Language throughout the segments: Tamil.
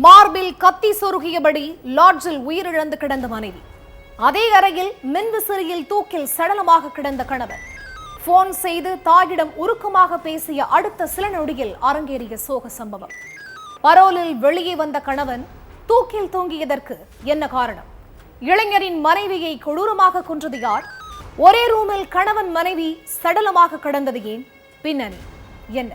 மார்பில் கத்தி சொருகியபடி லாட்ஜில் உயிரிழந்து கிடந்த மனைவி. அதே அறையில் மின்விசிறியில் தூக்கில் சடலமாக கிடந்த கணவன். போன் செய்து தாயிடம் உருக்கமாக பேசிய அடுத்த சில நொடியில் அரங்கேறிய சோக சம்பவம். பரோலில் வெளியே வந்த கணவன் தூக்கில் தொங்கியதற்கு என்ன காரணம்? இளைஞரின் மனைவியை கொடூரமாக கொன்றது யார்? ஒரே ரூமில் கணவன் மனைவி சடலமாக கிடந்தது ஏன்? பின்னணி என்ன?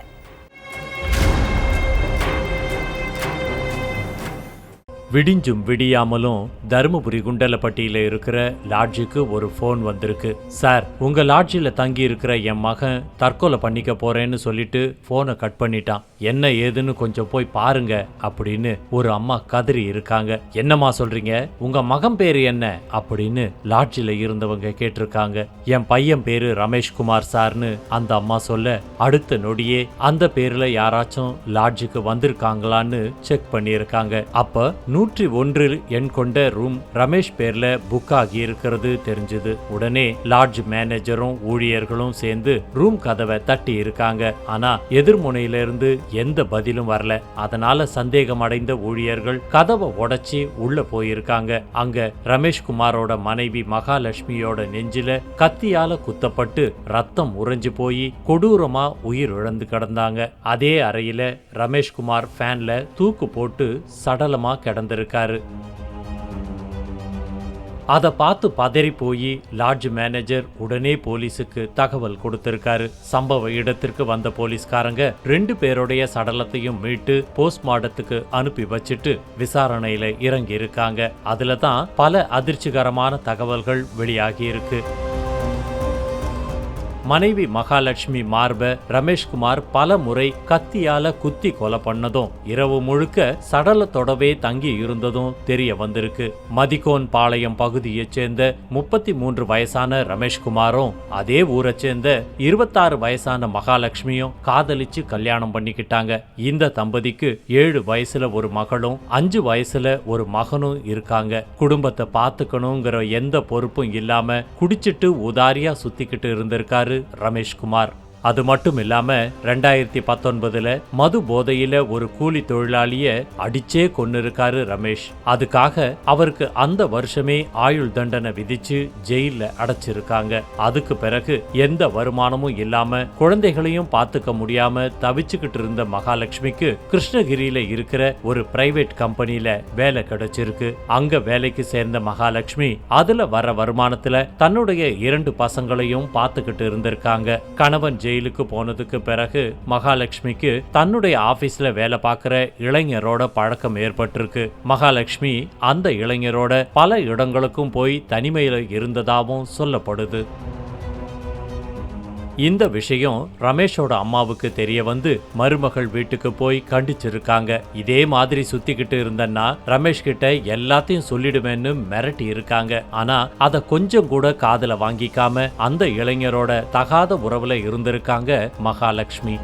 விடிஞ்சும் விடியாமலும் தருமபுரி குண்டலப்பட்டியில இருக்கிற லாட்ஜுக்கு ஒரு ஃபோன் வந்திருக்கு. சார், உங்க லாட்ஜில் தங்கி இருக்கிற என் மகன் தற்கொலை பண்ணிக்க போறேன்னு சொல்லிட்டு போனை கட் பண்ணிட்டான். என்ன ஏதுன்னு கொஞ்சம் போய் பாருங்க அப்படின்னு ஒரு அம்மா கதறி இருக்காங்க. என்னம்மா சொல்றீங்க? உங்க மகன் பேரு என்ன அப்படின்னு லாட்ஜில் இருந்தவங்க கேட்டிருக்காங்க. என் பையன் பேரு ரமேஷ்குமார் சார்னு அந்த அம்மா சொல்ல, அடுத்த நொடியே அந்த பேர்ல யாராச்சும் லாட்ஜுக்கு வந்திருக்காங்களான்னு செக் பண்ணியிருக்காங்க. அப்ப 101 எண் கொண்ட ரூம் ரமேஷ் பேர்ல புக் ஆகி இருக்கிறது தெரிஞ்சது. உடனே லாட்ஜ் மேனேஜரும் ஊழியர்களும் சேர்ந்து ரூம் கதவை தட்டி இருக்காங்க. ஆனா எதிர்முனையில இருந்து எந்த பதிலும் வரல. அதனால சந்தேகம் அடைந்த ஊழியர்கள் கதவை உடைச்சி உள்ள போயிருக்காங்க. அங்க ரமேஷ்குமாரோட மனைவி மகாலட்சுமியோட நெஞ்சில கத்தியால குத்தப்பட்டு ரத்தம் உறைஞ்சு போய் கொடூரமா உயிர் இழந்து கிடந்தாங்க. அதே அறையில ரமேஷ்குமார் ஃபேன்ல தூக்கு போட்டு சடலமா கிடந்திருக்காரு. அதை பார்த்து பதறி போய் லாட்ஜ் மேனேஜர் உடனே போலீஸுக்கு தகவல் கொடுத்திருக்காரு. சம்பவ இடத்திற்கு வந்த போலீஸ்காரங்க 2 பேருடைய சடலத்தையும் மீட்டு போஸ்ட்மார்ட்டத்துக்கு அனுப்பி வச்சுட்டு விசாரணையில இறங்கி இருக்காங்க. அதுல தான் பல அதிர்ச்சிகரமான தகவல்கள் வெளியாகி இருக்கு. மனைவி மகாலட்சுமி மார்ப ரமேஷ்குமார் பல முறை கத்தியால குத்தி கொலை பண்ணதும், இரவு முழுக்க சடலத்தோடவே தங்கி இருந்ததும் தெரிய வந்திருக்கு. மதிகோன் பாளையம் பகுதியைச் சேர்ந்த 33 வயசான ரமேஷ்குமாரும் அதே ஊரை சேர்ந்த 26 வயசான மகாலட்சுமியும் காதலிச்சு கல்யாணம் பண்ணிக்கிட்டாங்க. இந்த தம்பதிக்கு 7 வயசுல ஒரு மகளும் 5 வயசுல ஒரு மகனும் இருக்காங்க. குடும்பத்தை பார்த்துக்கணுங்கிற எந்த பொறுப்பும் இல்லாம குடிச்சிட்டு உதாரியா சுத்திக்கிட்டு இருந்திருக்காரு ரமேஷ்குமார். அது மட்டும் இல்லாம 2019 மது போதையில ஒரு கூலி தொழிலாளிய அடிச்சே கொன்னிருக்காரு ரமேஷ். அதுக்காக அவருக்கு அந்த வருஷமே ஆயுள் தண்டனை விதிச்சு ஜெயில அடைச்சிருக்காங்க. அதுக்கு பிறகு எந்த வருமானமும் இல்லாம குழந்தைகளையும் பார்த்துக்க முடியாம தவிச்சுக்கிட்டு இருந்த மகாலட்சுமிக்கு கிருஷ்ணகிரியில இருக்கிற ஒரு பிரைவேட் கம்பெனில வேலை கிடைச்சிருக்கு. அங்க வேலைக்கு சேர்ந்த மகாலட்சுமி அதுல வர வருமானத்துல தன்னுடைய 2 பசங்களையும் பார்த்துக்கிட்டு இருந்திருக்காங்க. கணவன் ஜெயிலுக்கு போனதுக்கு பிறகு மகாலட்சுமிக்கு தன்னுடைய ஆபீஸ்ல வேலை பார்க்கிற இளைஞரோட பழக்கம் ஏற்பட்டிருக்கு. மகாலட்சுமி அந்த இளைஞரோட பல இடங்களுக்கும் போய் தனிமையில இருந்ததாகவும் சொல்லப்படுது. இந்த விஷயம் ரமேஷோட அம்மாவுக்கு தெரிய வந்து மருமகள் வீட்டுக்கு போய் கண்டிச்சிருக்காங்க. இதே மாதிரி சுத்திக்கிட்டு இருந்தன்னா ரமேஷ் கிட்ட எல்லாத்தையும் சொல்லிடுவேன்னு மிரட்டி இருக்காங்க. ஆனா அத கொஞ்சம் கூட காதுல வாங்கிக்காம அந்த இளைஞரோட தகாத உறவுல இருந்திருக்காங்க மகாலட்சுமி.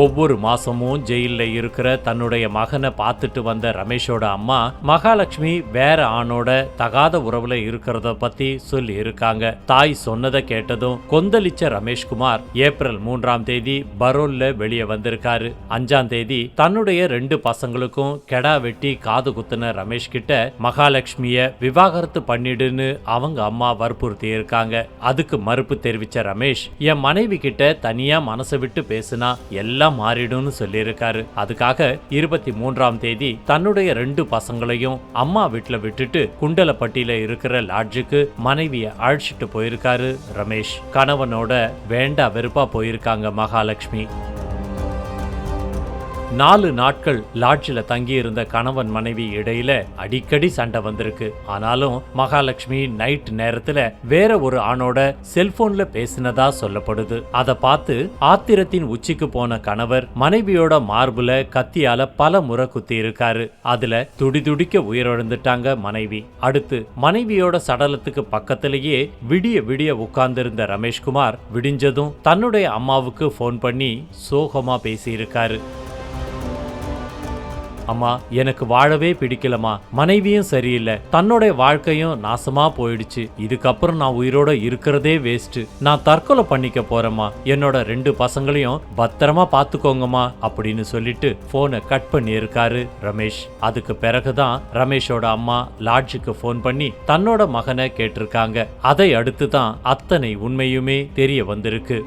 ஒவ்வொரு மாசமும் ஜெயில இருக்கிற தன்னுடைய மகனை பார்த்துட்டு வந்த ரமேஷோட அம்மா மகாலட்சுமி வேற ஆணோட தகாத உறவுல இருக்கிறத பத்தி சொல்லி இருக்காங்க. தாய் சொன்னதை கேட்டதும் கொந்தளிச்ச ரமேஷ்குமார் ஏப்ரல் 3ஆம் தேதி பரோல்ல வெளியே வந்திருக்காரு. 5ஆம் தேதி தன்னுடைய 2 பசங்களுக்கும் கெடா வெட்டி காது குத்துன ரமேஷ் கிட்ட மகாலட்சுமிய விவாகரத்து பண்ணிடுன்னு அவங்க அம்மா வற்புறுத்தி இருக்காங்க. அதுக்கு மறுப்பு தெரிவிச்ச ரமேஷ், என் மனைவி கிட்ட தனியா மனசை விட்டு பேசுனா எல்லாம் மாறிடும்னு சொல்லியிருக்காரு. அதுக்காக 23ஆம் தேதி தன்னுடைய 2 பசங்களையும் அம்மா வீட்டுல விட்டுட்டு குண்டலப்பட்டியில இருக்கிற லாட்ஜுக்கு மனைவிய அழைச்சிட்டு போயிருக்காரு ரமேஷ். கணவனோட வேண்டா வெறுப்பா போயிருக்காங்க மகாலட்சுமி. 4 நாட்கள் லாட்ஜில் தங்கி இருந்த கணவன் மனைவி இடையில அடிக்கடி சண்டை வந்திருக்கு. ஆனாலும் மகாலட்சுமி நைட் நேரத்துல வேற ஒரு ஆணோட செல்போன்ல பேசினதா சொல்லப்படுது. அதை பார்த்து ஆத்திரத்தின் உச்சிக்கு போன கணவர் மனைவியோட மார்புல கத்தியால பல முறை குத்தி இருக்காரு. அதுல துடிதுடிக்க உயிரிழந்துட்டாங்க மனைவி. அடுத்து மனைவியோட சடலத்துக்கு பக்கத்திலேயே விடிய விடிய உட்கார்ந்திருந்த ரமேஷ்குமார் விடிஞ்சதும் தன்னுடைய அம்மாவுக்கு போன் பண்ணி சோகமா பேசியிருக்காரு. அம்மா எனக்கு வாழவே பிடிக்கலமா, மனைவியும் சரியில்லை, தன்னோட வாழ்க்கையும் நாசமா போயிடுச்சு, இதுக்கப்புறம் நான் உயிரோட இருக்கிறதே வேஸ்ட், நான் தற்கொலை பண்ணிக்க போறேம்மா, என்னோட 2 பசங்களையும் பத்திரமா பாத்துக்கோங்கம்மா அப்படின்னு சொல்லிட்டு போனை கட் பண்ணி இருக்காரு ரமேஷ். அதுக்கு பிறகுதான் ரமேஷோட அம்மா லாட்ஜுக்கு போன் பண்ணி தன்னோட மகனை கேட்டிருக்காங்க. அதை அடுத்துதான் அத்தனை உண்மையுமே தெரிய வந்திருக்கு.